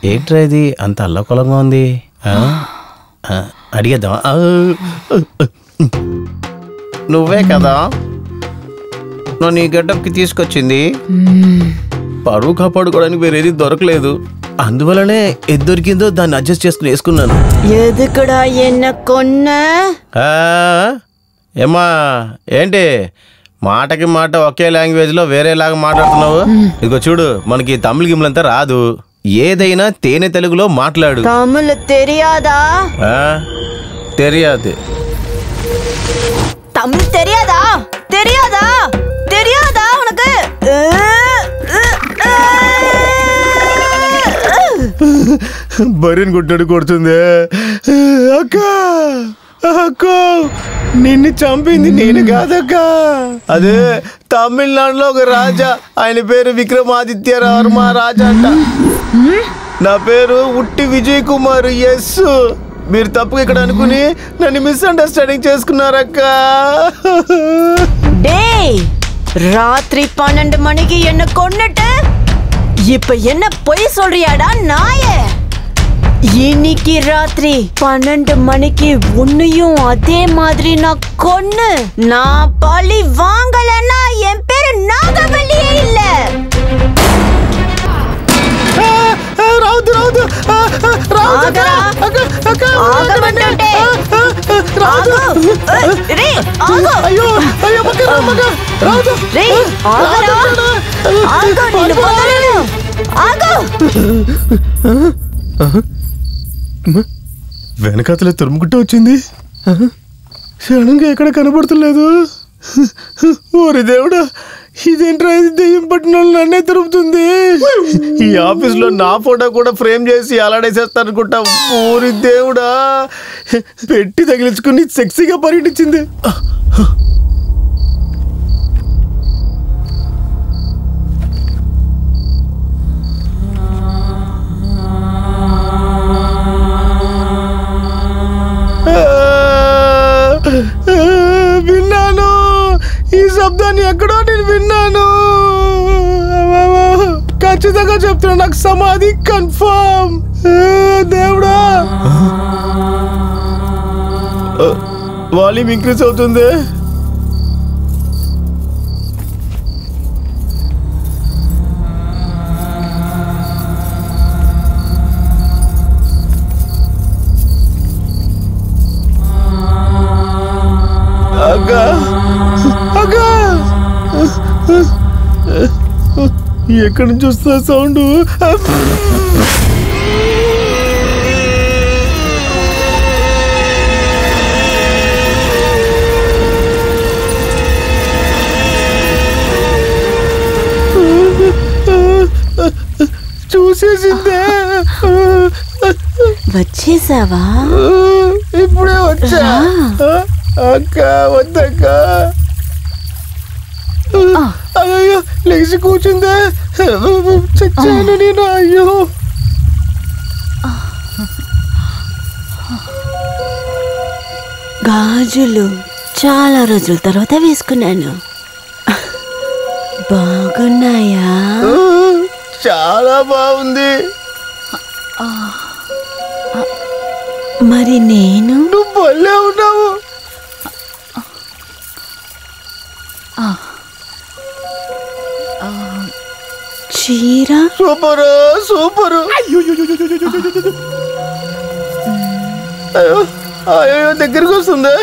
ఏంట్రా ఇది అంత అల్లకొలంగా ఉంది? అడిగేద్దాం. నువ్వే కదా నన్ను ఈ గెటప్కి తీసుకొచ్చింది. పరువు కాపాడుకోవడానికి వేరేది దొరకలేదు, అందువలనే ఏది దొరికిందో దాన్ని అడ్జస్ట్ చేసుకుని వేసుకున్నాను. ఏమా ఏంటి మాటకి మాట ఒకే లాంగ్వేజ్ లో వేరేలాగా మాట్లాడుతున్నావు? ఇదిగో చూడు, మనకి తమిళ గిమ్లంతా రాదు, ఏదైనా తేనె తెలుగులో మాట్లాడు. తమిళ తెలియదా? తెలియదు. తమిళ తెలియదా? తెలియదా? తెలియదా ఉనకు? బరిని కొట్టాడు కొడుతుంది. అక్క అక్క నిన్ను చంపింది నేను కాదక్క, అదే తమిళనాడులో ఒక రాజా, ఆయన పేరు విక్రమాదిత్య వర్మ రాజా అంట. నా పేరు ఉట్టి విజయ్ కుమార్. ఎస్, మీరు తప్పుగా ఇక్కడ అనుకుని నన్ను మిస్అండర్స్టాండింగ్ చేసుకున్నారక్క. ராத்திரி 12 மணிக்கு என்ன கொன்னுட்டு இப்ப என்ன பொய் சொல்றியாடா நாயே? இன்னைக்கு ராத்திரி 12 மணிக்கு உன்னையும் அதே மாதிரி நான் கொன்னு நான் பழி வாங்கலன்னா என் பேரு நாகவல்லியே இல்ல. వెనకాతలే తురుముకుంటూ వచ్చింది, క్షణంగా ఎక్కడ కనబడతలేదు. ఓరి దేవుడా, ఇదేంట్రా ఇది, దెయ్యం పట్టిన వాళ్ళు నన్నే తిరుగుతుంది. ఈ ఆఫీస్ లో నా ఫోటో కూడా ఫ్రేమ్ చేసి అలాడేసేస్తారనుకుంటా. ఓరి దేవుడా, పెట్టి తగిలించుకుని సెక్సీగా పర్యటించింది. విన్నాను, ఈ శబ్దాన్ని ఎక్కడో నేను విన్నాను. ఖచ్చితంగా చెప్తున్నా, నాకు సమాధి కన్ఫర్మ్. దేవుడా, వాల్యూమ్ ఇంక్రీజ్ అవుతుంది. ఎక్కడి నుంచి వస్తా సౌండ్? చూసేసిందే. వచ్చేసావా? ఇప్పుడే వచ్చా. అక్క వద్దక్క. అయ్యో లేచి కూర్చుందా, చచ్చాను నేను. అయ్యో గాజులు చాలా రోజుల తర్వాత వేసుకున్నాను, బాగున్నాయా? చాలా బాగుంది. మరి నేను? నువ్వు భలే ఉన్నావు. చీర సూపరు సూపరు. అయ్యో అయ్యో దగ్గరికి వస్తుంది.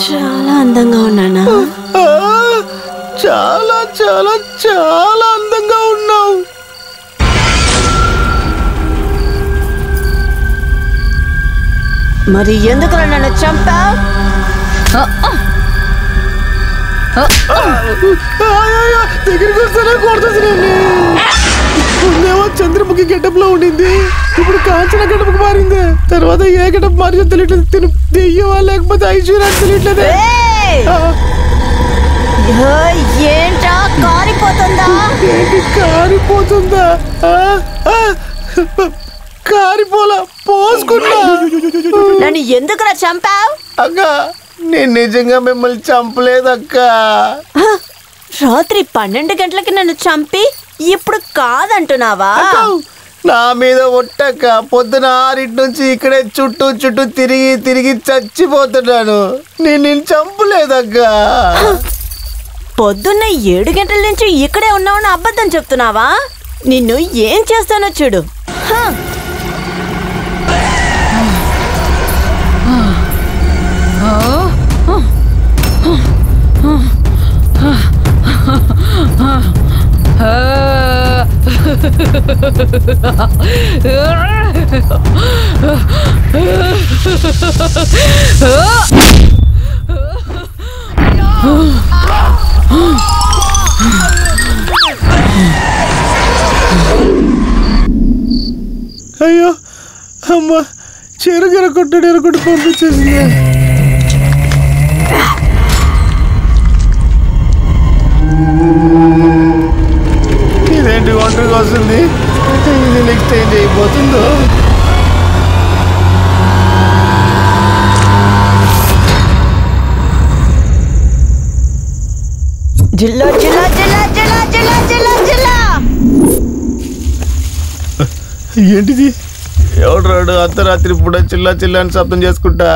చాలా అందంగా ఉన్నానా? చాలా చాలా చాలా అందంగా ఉన్నావు. మరి ఎందుకు నన్ను చంపావు? దగ్గరికి వస్తానే కొడుతుంది. ముందేమో చంద్రముఖి గెటప్ లో ఉండింది, ఇప్పుడు కాంచన గెటప్కి మారింది. తర్వాత ఏ గెటప్ మారిందో తెలియట్లేదు. తిను దెయ్యమా లేకపోతే ఐశ్వర్య తెలియట్లేదు. ఏంటా కారిపోతుందా? ఏంటి కారిపోతుందా? కారిపోలా, పోసుకున్నా. నన్ను ఎందుకురా చంపావు? అక్క నేను నిజంగా మిమ్మల్ని చంపలేదక్క. రాత్రి 12 గంటలకి నన్ను చంపి ఇప్పుడు కాదంటున్నావా? నా మీద ఒట్టక్క. పొద్దున 6 నుంచి ఇక్కడే చుట్టూ చుట్టూ తిరిగి తిరిగి చచ్చిపోతున్నాను. నేను చంపలేదక్క. పొద్దున్న 7 గంటల నుంచి ఇక్కడే ఉన్నావని అబద్ధం చెప్తున్నావా? నిన్ను ఏం చేస్తానో చూడు. అయ్యో అమ్మ, చెరుకు ఎరగొట్టు పంపించేసింది. ఇదేంటి ఒంటరిగా వస్తుంది? ఇది నెక్స్ట్ ఏం చేయబోతుందో? జిల్లా జిల్లా జిల్లా జిల్లా జిల్లా జిల్లా జిల్లా. ఏంటిది? ఎవడు రాడు అర్ధరాత్రి పూట చిల్లా చిల్లా అని శబ్దం చేసుకుంటా?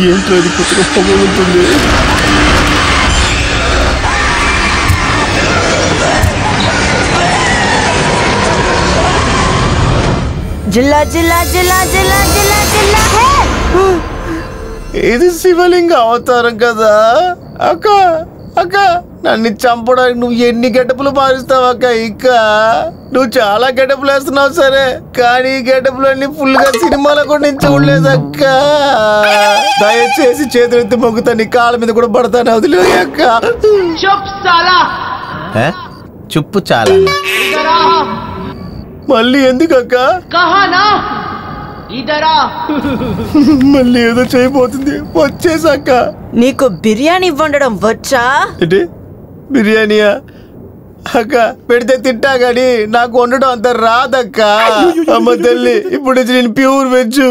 ఏంటో ఇది కొత్తగా పొగలుతుంది. జిల్లా జిల్లా జిల్లా జిల్లా జిల్లా జిల్లా. ఇది శివలింగ అవతారం కదా అక్క. అక్క, నన్ను చంపడానికి నువ్వు ఎన్ని గెటపులు మారుస్తావు అక్క? ఇంకా నువ్వు చాలా గెటపులు వేస్తున్నావు సరే, కానీ ఈ గెటపులు అన్ని ఫుల్ గా సినిమాలో కూడా నేను చూడలేదు అక్క. దయచేసి చేతులెత్తి మొక్కుతా, నీ కాళ్ళ మీద కూడా పడతాను, వదిలే అక్క. చుప్పు చాలా. మళ్ళీ ఎందుకు అక్క? మళ్ళీ ఏదో చేయబోతుంది. వచ్చేసాక నీకు బిర్యానీ వండడం వచ్చా? ఏంటి బిర్యానీయా అక్క? పెడితే తింటా గాని నాకు వండడం అంత రాదక్క. అమ్మ తల్లి, ఇప్పుడు నేను ప్యూర్ వెజ్.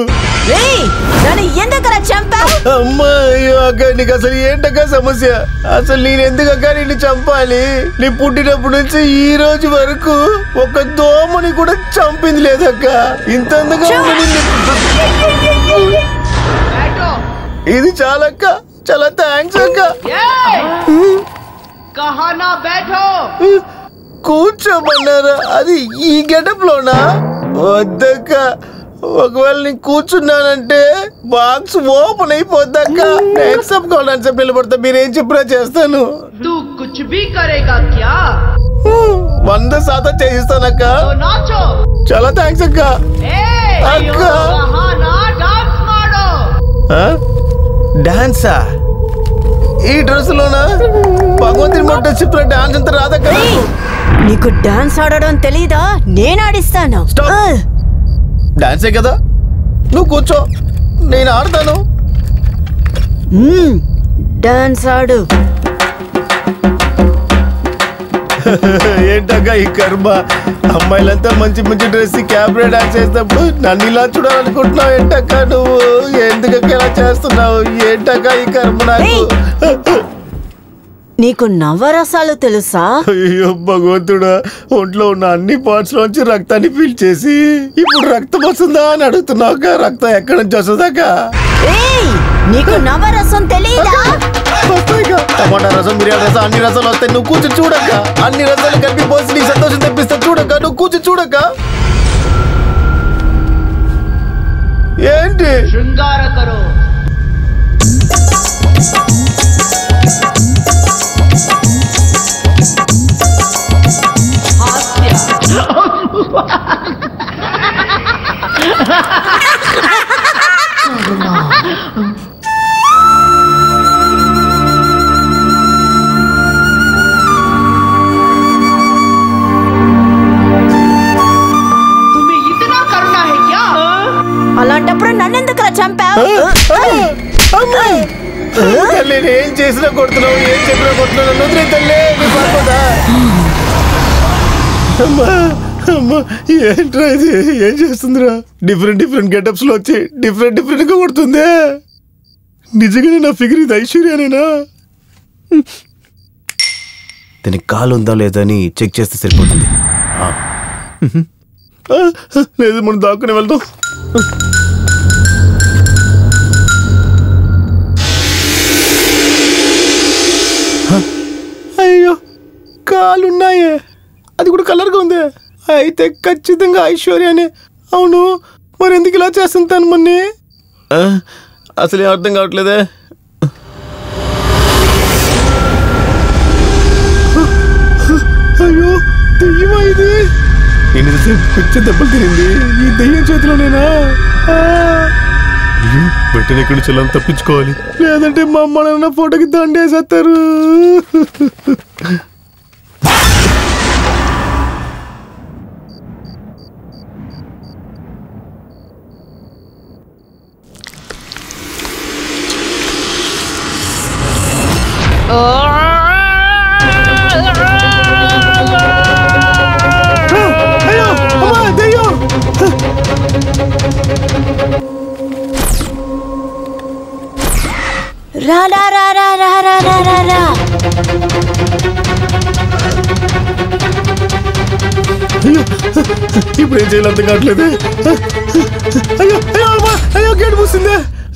అమ్మా అయ్యో అక్క, నీకు అసలు ఏంటక్క సమస్య? అసలు నేను ఎందుకక్క నిన్ను చంపాలి? నీ పుట్టినప్పటి నుంచి ఈ రోజు వరకు ఒక దోమని కూడా చంపింది లేదక్క. ఇంత ఇది చాలక్క. చాలా థ్యాంక్స్ అక్క. కూర్చోమన్నారా? అది ఈ గెటప్ లోనా? వద్దక్క. ఒకవేళ నేను కూర్చున్నానంటే బాక్స్ ఓపెన్ అయిపోద్దాక. ఎక్సెప్ట్ కావాలని చెప్పి నిలబడతా. మీరేం చెప్పినా చేస్తాను. 100% చేయిస్తానక్క. చాలా థ్యాంక్స్ అక్క. అక్క డాన్సా? ఈ డ్రెస్ లోనా? భగవంతుని మొట్ట చెప్పిన డాన్స్ అంతా రాదక్క. నీకు డాన్స్ ఆడడం తెలీదా? నేను ఆడిస్తాను. డాన్సే కదా, నువ్వు కూర్చో, నేను ఆడతాను. డాన్స్ ఆడు. ఏంటక్క ఈ కర్మ? అమ్మాయిలంతా మంచి మంచి డ్రెస్ క్యాబ్రే డాన్స్ చేసినప్పుడు నన్ను ఇలా చూడాలనుకుంటున్నావు ఏంటక్క? నువ్వు ఎందుకక్క ఇలా చేస్తున్నావు? ఏంటక్క ఈ కర్మ నాకు? నీకు నవరసాలు తెలుసా? అయ్యో భగవంతుడా, ఒంట్లో ఉన్న అన్ని పార్ట్స్ లోంచి రక్తాన్ని పీల్చేసి ఇప్పుడు రక్తం వస్తుందా అని అడుగుతున్నావు. రక్తం ఎక్కడి నుంచి వస్తుందాక? నీకు నవరసం తెలీదా? టమాటా రసం, బిర్యానీ రసం, అన్ని రసాలు వస్తాయి. నువ్వు కూర్చొని చూడక్క. అన్ని రసాలు కలిపి పోసి నీకు సంతోషం తెప్పిస్తా. చూడక్క, నువ్వు కూర్చొని చూడక్క. ఏంటి శృంగార కరో? అలాంటప్పుడు నన్నెందుకు చంపావు? తల్లి, ఏం చేసినా కొడుతున్నావు, ఏం చెప్పినా కొడుతున్నావు. వదిలే తల్లి, నీ పాపదా. అమ్మా ఏంట్రా ఇది ఏం చేస్తుందిరా డిఫరెంట్ గెటప్స్ లో వచ్చి డిఫరెంట్ గా కొడుతుంది నిజంగానే నా ఫిగర్ ఇది ఐశ్వర్యానేనా దీనికి కాలు ఉందా లేదా అని చెక్ చేస్తే సరిపోతుంది లేదు మనం దాక్కుని వెళ్దాం అయ్యో కాలున్నాయే అది కూడా కలర్గా ఉంది అయితే ఖచ్చితంగా ఐశ్వర్యానే అవును మరి ఎందుకు ఇలా చేస్తుంటాను మొన్ని అసలు ఏం అర్థం కావట్లేదే అయ్యో దెయ్యమా ఇది ఎన్నిసేపు కొంచెం దెబ్బలు తినింది ఈ దెయ్యం చేతిలోనేనా వెంటనే ఇక్కడి నుంచి ఎలా తప్పించుకోవాలి లేదంటే మా అమ్మ నాన్న ఫోటోకి దండేసేస్తారు రా రా రా రా రా రా రా రా రా ఇప్పుడు ఏం చేయాలి అర్థం కావట్లేదు అయ్యో అయ్యో అయ్యో గేట్ మూసిందే